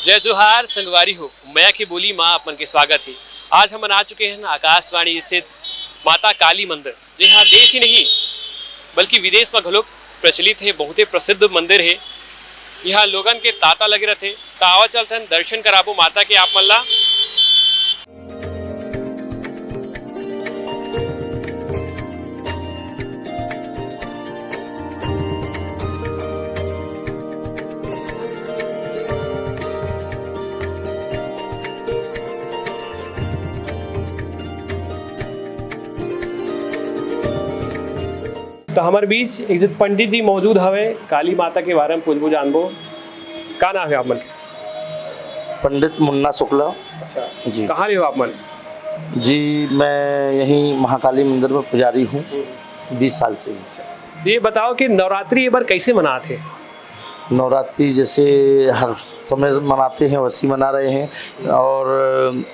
जय जोहार संगवारी हो, मैं की बोली माँ अपन के स्वागत है। आज हम आ चुके हैं आकाशवाणी स्थित माता काली मंदिर, जी हाँ, देश ही नहीं बल्कि विदेश में घलोक प्रचलित है, बहुत ही प्रसिद्ध मंदिर है। यहाँ लोगन के तांता लगे रहते, तावा चलते दर्शन कराबो माता के आप मन ला। तो हमारे बीच एक जो पंडित जी मौजूद हवे, काली माता के बारे में पूछबो जानबो। का नाम है आप मन? पंडित मुन्ना शुक्ला। अच्छा जी। कहाँ रहे हो आप मन? जी, मैं यहीं महाकाली मंदिर में पुजारी हूँ 20 साल से। ये बताओ कि नवरात्रि ये बार कैसे मनाते? नवरात्रि जैसे हर समय मनाते हैं वैसे मना रहे हैं, और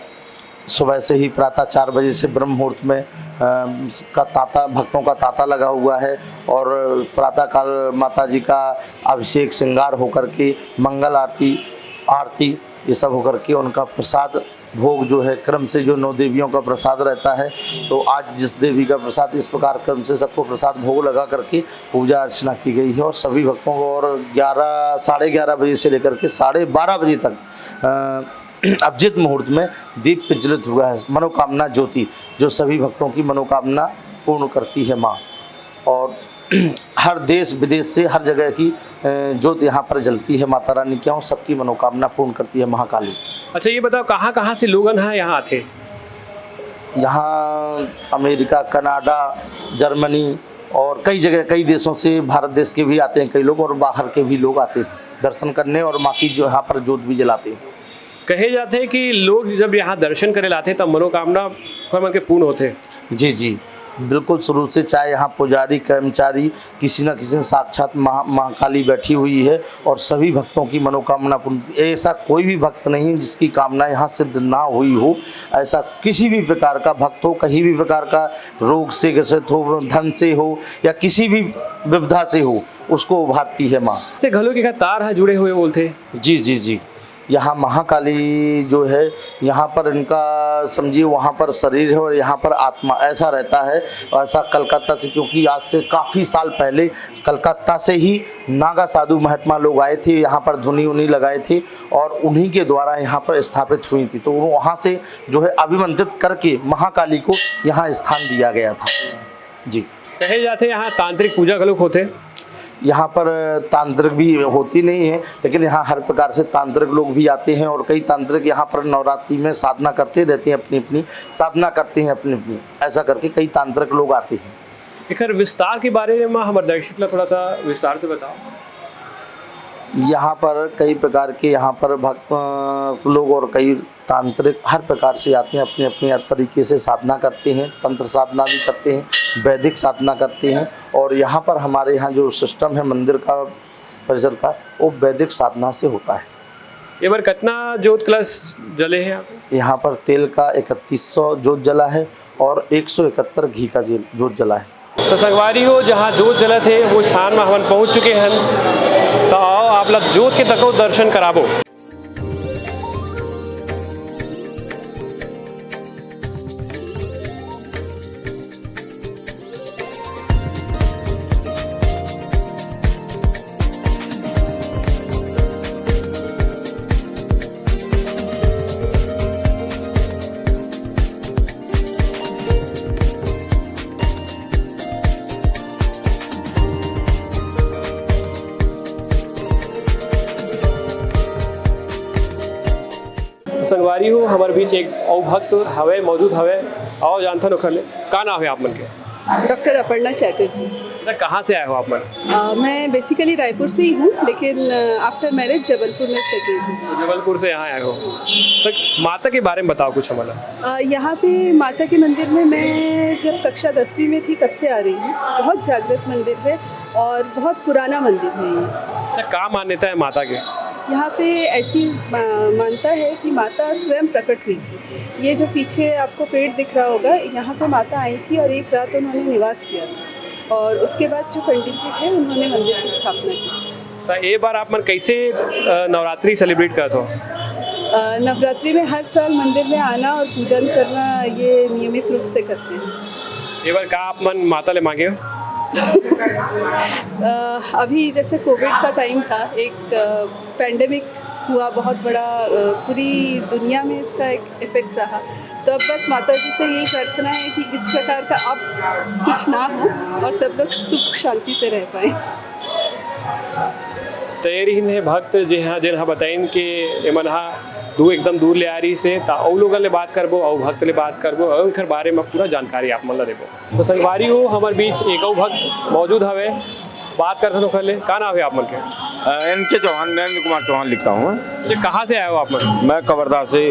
सुबह से ही प्रातः 4 बजे से ब्रह्म मुहूर्त में का तांता, भक्तों का तांता लगा हुआ है, और प्रातः काल माता जी का अभिषेक श्रृंगार होकर के मंगल आरती ये सब होकर के उनका प्रसाद भोग जो है क्रम से, जो 9 देवियों का प्रसाद रहता है, तो आज जिस देवी का प्रसाद इस प्रकार क्रम से सबको प्रसाद भोग लगा करके पूजा अर्चना की गई है। और सभी भक्तों को और 11 साढ़े 11 बजे से लेकर के 12:30 बजे तक अभिजित मुहूर्त में दीप प्रज्वलित हुआ है। मनोकामना ज्योति जो सभी भक्तों की मनोकामना पूर्ण करती है माँ, और हर देश विदेश से हर जगह की ज्योति यहाँ पर जलती है माता रानी, क्यों सबकी मनोकामना पूर्ण करती है महाकाली। अच्छा ये बताओ कहाँ कहाँ से लोगन हैं यहाँ आते? यहाँ अमेरिका, कनाडा, जर्मनी और कई जगह, कई देशों से, भारत देश के भी आते हैं कई लोग, और बाहर के भी लोग आते हैं दर्शन करने, और माँ की जो यहाँ पर ज्योत भी जलाते हैं। कहे जाते हैं कि लोग जब यहाँ दर्शन करे लाते तब मनोकामना के पूर्ण होते। जी जी बिल्कुल, शुरू से चाहे यहाँ पुजारी कर्मचारी किसी न किसी साक्षात महाकाली बैठी हुई है, और सभी भक्तों की मनोकामना पूर्ण। ऐसा कोई भी भक्त नहीं है जिसकी कामना यहाँ सिद्ध ना हुई हो। ऐसा किसी भी प्रकार का भक्त हो, कहीं भी प्रकार का रोग से ग्रसित हो, धन से हो, या किसी भी विपदा से हो, उसको उभारती है माँ। से घलों के तार है जुड़े हुए बोलते। जी जी जी, यहाँ महाकाली जो है, यहाँ पर इनका समझिए वहाँ पर शरीर है और यहाँ पर आत्मा, ऐसा रहता है। ऐसा कलकत्ता से, क्योंकि आज से काफ़ी साल पहले कलकत्ता से ही नागा साधु महात्मा लोग आए थे, यहाँ पर धुनी उनी लगाए थे, और उन्हीं के द्वारा यहाँ पर स्थापित हुई थी। तो वहाँ से जो है अभिमंत्रित करके महाकाली को यहाँ स्थान दिया गया था। जी, कहे जाते यहाँ तांत्रिक पूजा घलोक होते। यहाँ पर तांत्रिक भी होती नहीं है, लेकिन यहाँ हर प्रकार से तांत्रिक लोग भी आते हैं, और कई तांत्रिक यहाँ पर नवरात्रि में साधना करते रहते हैं, अपनी अपनी साधना करते हैं अपनी अपनी, ऐसा करके कई तांत्रिक लोग आते हैं। एक विस्तार के बारे में हमारे दर्शक ला थोड़ा सा विस्तार से बताओ। यहाँ पर कई प्रकार के यहाँ पर भक्त लोग और कई तांत्रिक हर प्रकार से आते हैं, अपने अपने तरीके से साधना करते हैं, तंत्र साधना भी करते हैं, वैदिक साधना करते हैं। और यहाँ पर हमारे यहाँ जो सिस्टम है मंदिर का, परिसर का, वो वैदिक साधना से होता है। ये बार कितना ज्योत कलश जले हैं? यहाँ पर तेल का 3100 ज्योत जला है, और 171 घी का ज्योत जला है। तो संगवारी हो, जहाँ ज्योत जला थे वो स्थान में हम पहुँच चुके हैं। तो आओ आप लोग ज्योत के तको दर्शन कराबो। संगवारी हो, हमारे बीच एक और भक्त हवे मौजूद हवे। आओ जानते हो खले का नाम है आप मन के? डॉक्टर अपर्णा चैटर्जी। कहाँ से आए हो आप मन? मैं बेसिकली रायपुर से ही हूँ, लेकिन आफ्टर मैरिज जबलपुर में सेटल हूँ। जबलपुर से यहाँ आए हो, तो माता के बारे में बताओ कुछ हमारा। यहाँ पे माता के मंदिर में मैं जब कक्षा 10वीं में थी तब से आ रही हूँ। बहुत जागृत मंदिर है और बहुत पुराना मंदिर है ये। अच्छा, क्या मान्यता है माता के? यहाँ पे ऐसी मानता है कि माता स्वयं प्रकट हुई थी। ये जो पीछे आपको पेड़ दिख रहा होगा, यहाँ पे माता आई थी और एक रात उन्होंने निवास किया था, और उसके बाद जो पंडित जी थे उन्होंने मंदिर की स्थापना की। तो ये बार आप मन कैसे नवरात्रि सेलिब्रेट करते हो? नवरात्रि में हर साल मंदिर में आना और पूजन करना ये नियमित रूप से करते हैं। ये बार का आप मन माता ले मांगे हो? अभी जैसे कोविड का टाइम था, एक पैंडेमिक हुआ बहुत बड़ा, पूरी दुनिया में इसका एक इफ़ेक्ट रहा, तो अब बस माता जी से यही प्रार्थना है कि इस प्रकार का अब कुछ ना हो और सब लोग सुख शांति से रह पाए। तैयारी है भक्त जिन बताइन कि मनहा एकदम दूर ले आ रही से ता औ लोगन ले बात करबो और भक्त ले बात करबो और उनकर बारे में पूरा जानकारी आप मन ला देबो। तो संगवारी हो हमारे बीच एक भक्त मौजूद हवे, बात करते ओखर ले। का नाम है आप मन के? NK चौहान, नरेंद्र कुमार चौहान लिखता हूँ। ये कहाँ से आए हो आप मन? मैं कवर्धा से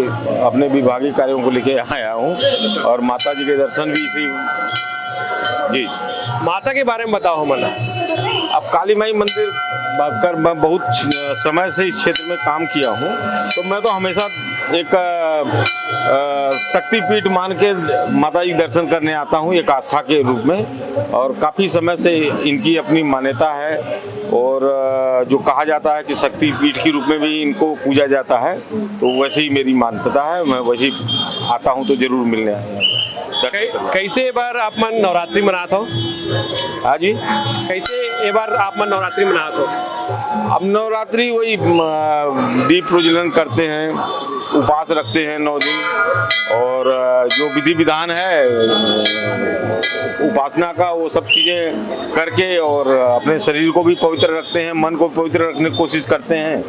अपने विभागीय कार्यों को लेके यहाँ आया हूँ और माता जी के दर्शन भी इसी जी। माता के बारे में बताओ मन। अब काली माई मंदिर कर मैं बहुत समय से इस क्षेत्र में काम किया हूँ, तो मैं तो हमेशा एक शक्तिपीठ मान के माता जी दर्शन करने आता हूँ, एक आस्था के रूप में, और काफ़ी समय से इनकी अपनी मान्यता है और जो कहा जाता है कि शक्तिपीठ के रूप में भी इनको पूजा जाता है, तो वैसे ही मेरी मान्यता है। मैं वैसे ही आता हूँ तो जरूर मिलने आया। कैसे ये बार आप मन नवरात्रि मनाते हो? हाँ जी, कैसे ये बार आप मन नवरात्रि मनाते हो? अब नवरात्रि वही दीप प्रज्वलन करते हैं, उपवास रखते हैं 9 दिन, और जो विधि विधान है उपासना का वो सब चीज़ें करके और अपने शरीर को भी पवित्र रखते हैं, मन को पवित्र रखने की कोशिश करते हैं,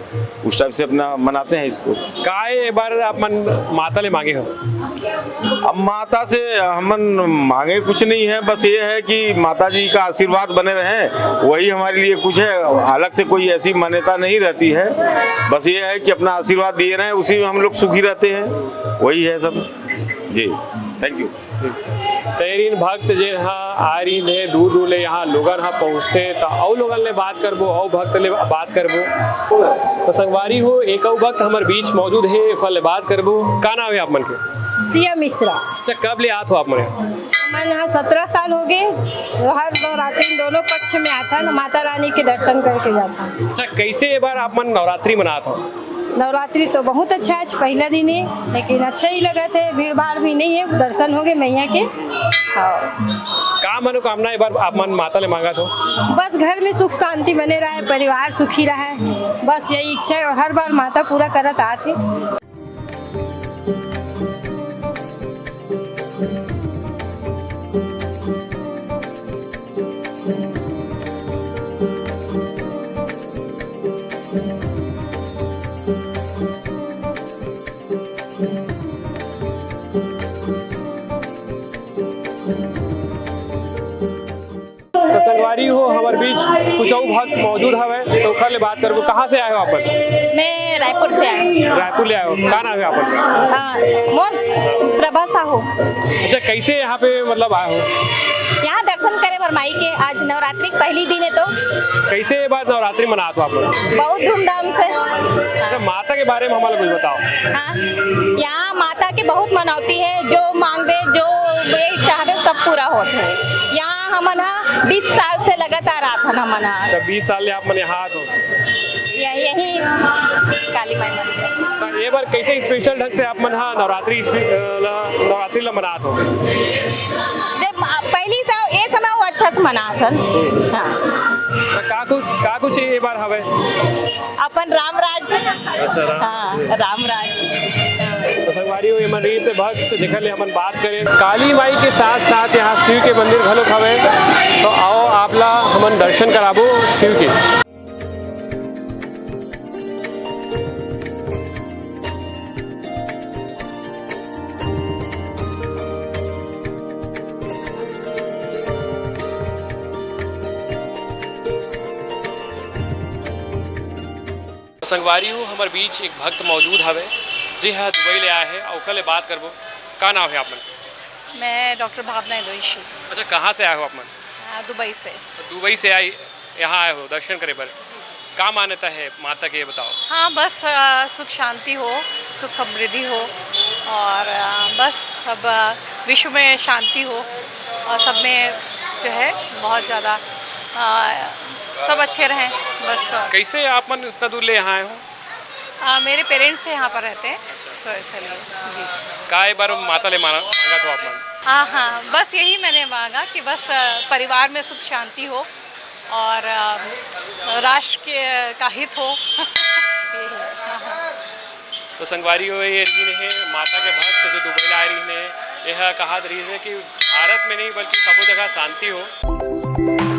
उस टाइप से अपना मनाते हैं इसको। काय बार आप मन माता ले मांगे हो? अब माता से हम मांगे कुछ नहीं है, बस ये है कि माता जी का आशीर्वाद बने रहें, वही हमारे लिए कुछ है। अलग से कोई ऐसी मान्यता नहीं रहती है, बस ये है कि अपना आशीर्वाद दिए रहें, उसी में हम लोग सुखी रहते हैं, वही है सब जी। Thank you. तैरीन भक्त जे यहाँ आ रही है दूर दूर ले, यहाँ लोगन यहाँ पहुँचते तो औ लोगन ले बात करबो, औ भक्त ले बात करबो। तो संगवारी हो एक भक्त हमारे बीच मौजूद है, फल बात करबो। का नाम है आप मन के? सिया मिश्रा। अच्छा, कब ले आत हो आप मन? मैं यहाँ 17 साल हो गए, हर नवरात्रि दोनों पक्ष में आता है, माता रानी के दर्शन करके जाता हूँ। अच्छा, कैसे ये बार आप मन नवरात्रि मनाते हो? नवरात्रि तो बहुत अच्छा है, पहला दिन है, लेकिन अच्छा ही लगा थे, भीड़ भाड़ भी नहीं है, दर्शन हो गए मैया के। का मनोकामना एक बार आप मन माता ले मांगा तो? बस घर में सुख शांति बने रहे, परिवार सुखी रहे, बस यही इच्छा है, और हर बार माता पूरा करत आते। तो संगवारी हो हमारे बीच कुछ और भक्त मौजूद हवे, तो ओखर ले बात करबो। कहाँ से आए हो आप? मैं रायपुर से आई। रायपुर ले आए हो? का नाम है आप? हाँ, मोर प्रभा साहू। अच्छा, कैसे यहाँ पे मतलब आए हो? यहाँ दर्शन करे वरमाई के, आज नवरात्रि पहली दिन है, तो कैसे ये बार नवरात्रि मनाते हो आप लोग? बहुत धूमधाम से। अच्छा, माता के बारे में हमारा कुछ बताओ। हाँ, यहाँ माता के बहुत मनौती है, जो मांगे जो चाहे सब पूरा होता है। यहाँ हमना 20 साल से लगातार आता था हमना। 20 साल आप मन यहाँ आते हो? यही काली माई मंदिर। तो ये बार कैसे स्पेशल ढंग से आप मन हाँ नवरात्रि ला मनाते हो? पहली साल ये समय वो अच्छा से मना था। हाँ, का कुछ ये बार हवे अपन रामराज। अच्छा, हाँ, रामराज। तो संगवारी हो मन रही से भक्त जेखर ले अपन बात करें काली माई के साथ साथ यहाँ शिव के मंदिर घलोक हवे, तो आओ आपला हमन दर्शन कराबो शिव के। संगवारी हो हमारे बीच एक भक्त मौजूद हवे, जी हाँ दुबई ले आए हैं, ओखर ले बात करबो। का नाम है आप मन? मैं डॉक्टर भावना दोषी। अच्छा, कहाँ से आए हो आप मन? दुबई से। दुबई से आई यहाँ आए हो दर्शन करे पर, का मान्यता है माता के, ये बताओ। हाँ, बस सुख शांति हो, सुख समृद्धि हो, और बस सब विश्व में शांति हो, और सब में जो है बहुत ज़्यादा सब अच्छे रहें बस। कैसे आप मन उतना दूर ले यहाँ आए हो? मेरे पेरेंट्स यहाँ पर रहते हैं तो इसलिए जी। काय बार माता ले मांगा तो आप मान हाँ हाँ, बस यही मैंने मांगा कि बस परिवार में सुख शांति हो और राष्ट्र का हित हो। यही है। हाँ हाँ। तो संगवारी हो ये रही है माता के भक्त जो दुबई ला रही ने यह कहा रही है कि भारत में नहीं बल्कि सब जगह शांति हो।